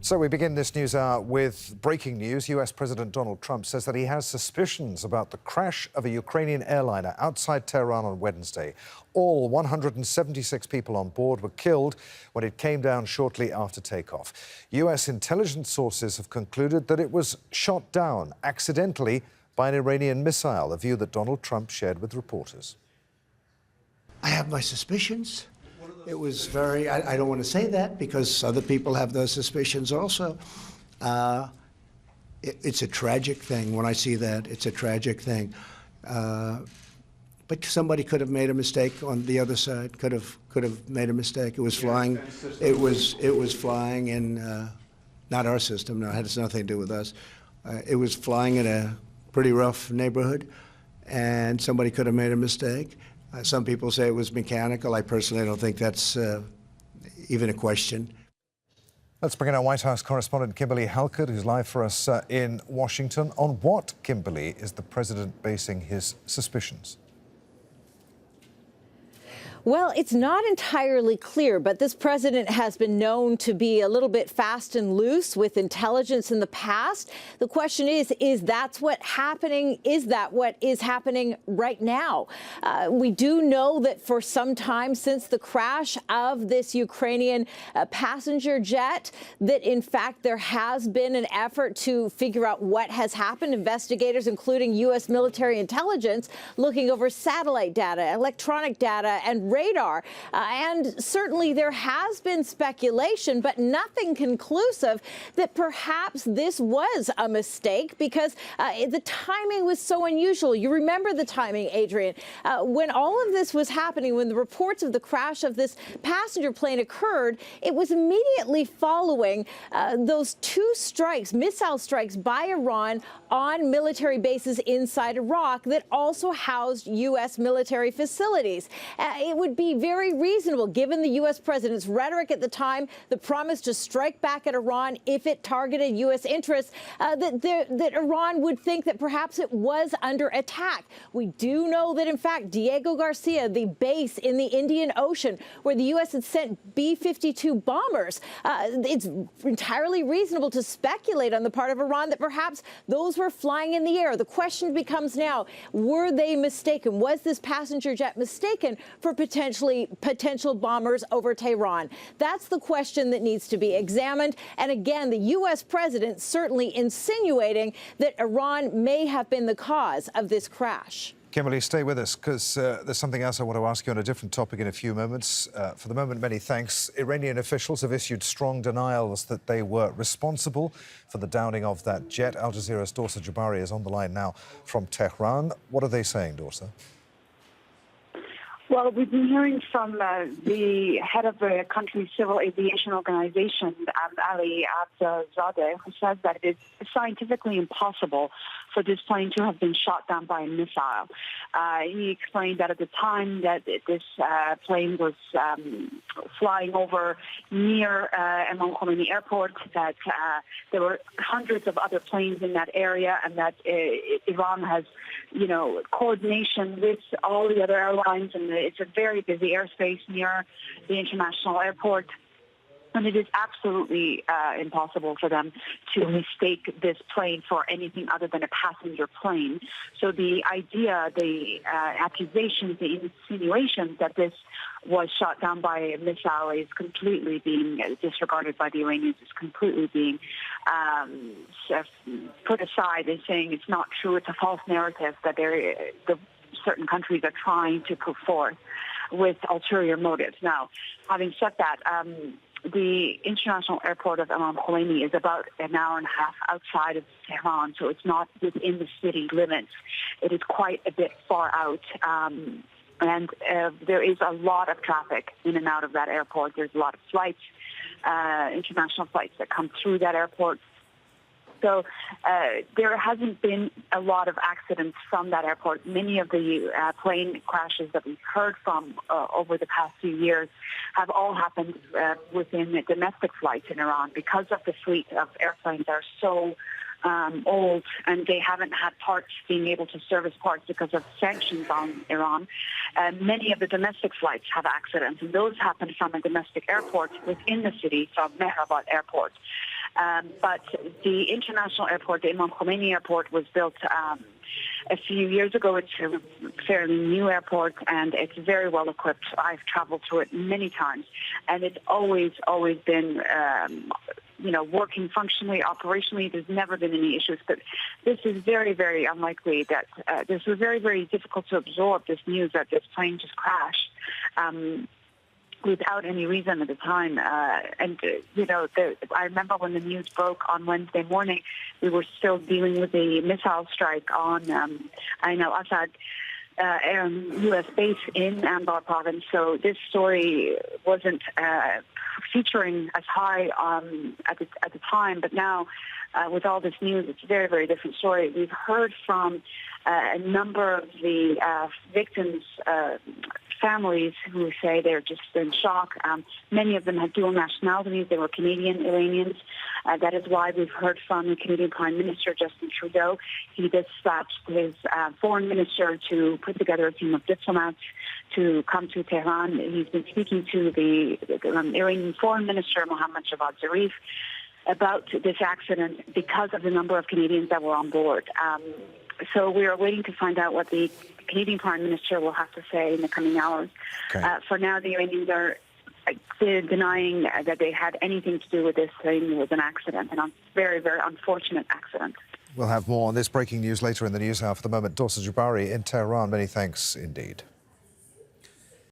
So we begin this news hour with breaking news. US President Donald Trump says that he has suspicions about the crash of a Ukrainian airliner outside Tehran on Wednesday. All 176 people on board were killed when it came down shortly after takeoff. US intelligence sources have concluded that it was shot down accidentally by an Iranian missile, a view that Donald Trump shared with reporters. I have my suspicions. It was very, I don't want to say that because other people have those suspicions also. It's a tragic thing. When I see that, it's a tragic thing. But somebody could have made a mistake on the other side, could have made a mistake. It was flying, it was flying in, not our system, no, it has nothing to do with us. It was flying in a pretty rough neighborhood, and somebody could have made a mistake. Some people say it was mechanical. I personally don't think that's even a question. Let's bring in our White House correspondent, Kimberly Halkett, who's live for us in Washington. On what, Kimberly, is the president basing his suspicions? Well, it's not entirely clear, but this president has been known to be a little bit fast and loose with intelligence in the past. The question is that what's happening? Is that what is happening right now? We do know that for some time since the crash of this Ukrainian passenger jet, that in fact there has been an effort to figure out what has happened. Investigators, including U.S. military intelligence, looking over satellite data, electronic data, and radar. And certainly there has been speculation, but nothing conclusive, that perhaps this was a mistake because the timing was so unusual. You remember the timing, Adrian, when all of this was happening, when the reports of the crash of this passenger plane occurred, it was immediately following those two strikes, missile strikes by Iran on military bases inside Iraq that also housed U.S. military facilities. It would be very reasonable, given the U.S. president's rhetoric at the time, the promise to strike back at Iran if it targeted U.S. interests, that Iran would think that perhaps it was under attack. We do know that, in fact, Diego Garcia, the base in the Indian Ocean, where the U.S. had sent B-52 bombers, it's entirely reasonable to speculate on the part of Iran that perhaps those were flying in the air. The question becomes now, were they mistaken? Was this passenger jet mistaken for potential bombers over Tehran? That's the question that needs to be examined. And again, the U.S. president certainly insinuating that Iran may have been the cause of this crash. Kimberly, stay with us, because there's something else I want to ask you on a different topic in a few moments. For the moment, many thanks. Iranian officials have issued strong denials that they were responsible for the downing of that jet. Al Jazeera's Dorsa Jabari is on the line now from Tehran. What are they saying, Dorsa? Well, we've been hearing from the head of the country's civil aviation organization, Ali Abdulzadeh, who says that it is scientifically impossible for this plane to have been shot down by a missile. He explained that at the time that this plane was flying over near Imam Khomeini Airport, that there were hundreds of other planes in that area, and that Iran has, coordination with all the other airlines, and it's a very busy airspace near the international airport. And it is absolutely impossible for them to mistake this plane for anything other than a passenger plane. So the idea, the accusations, the insinuations that this was shot down by a missile is completely being disregarded by the Iranians, is completely being put aside and saying it's not true, it's a false narrative that the certain countries are trying to put forth with ulterior motives. Now, having said that, the international airport of Imam Khomeini is about an hour and a half outside of Tehran, so it's not within the city limits. It is quite a bit far out, and there is a lot of traffic in and out of that airport. There's a lot of flights, international flights that come through that airport. So there hasn't been a lot of accidents from that airport. Many of the plane crashes that we've heard from over the past few years have all happened within the domestic flights in Iran, because of the fleet of airplanes that are so old, and they haven't had parts, being able to service parts because of sanctions on Iran. Many of the domestic flights have accidents, and those happen from a domestic airport within the city, from Mehrabad Airport. But the international airport, the Imam Khomeini Airport, was built a few years ago. It's a fairly new airport, and it's very well equipped. I've traveled through it many times, and it's always been, working functionally, operationally. There's never been any issues. But this is very, very unlikely that this was very, very difficult to absorb, this news that this plane just crashed. Without any reason at the time. I remember when the news broke on Wednesday morning, we were still dealing with the missile strike on Ain al-Assad U.S. base in Anbar province. So this story wasn't featuring as high at the time, but now with all this news, it's a very, very different story. We've heard from a number of the victims' families who say they're just in shock. Many of them had dual nationalities. They were Canadian, Iranians. That is why we've heard from the Canadian Prime Minister, Justin Trudeau. He dispatched his foreign minister to put together a team of diplomats to come to Tehran. He's been speaking to the Iranian foreign minister, Mohammad Javad Zarif, about this accident because of the number of Canadians that were on board. So we are waiting to find out what the Canadian Prime Minister will have to say in the coming hours. Okay. For now, the Iranians are denying that they had anything to do with this thing. It was an accident, and a very, very unfortunate accident. We'll have more on this breaking news later in the news hour. For the moment, Dorsa Jabari in Tehran. Many thanks indeed.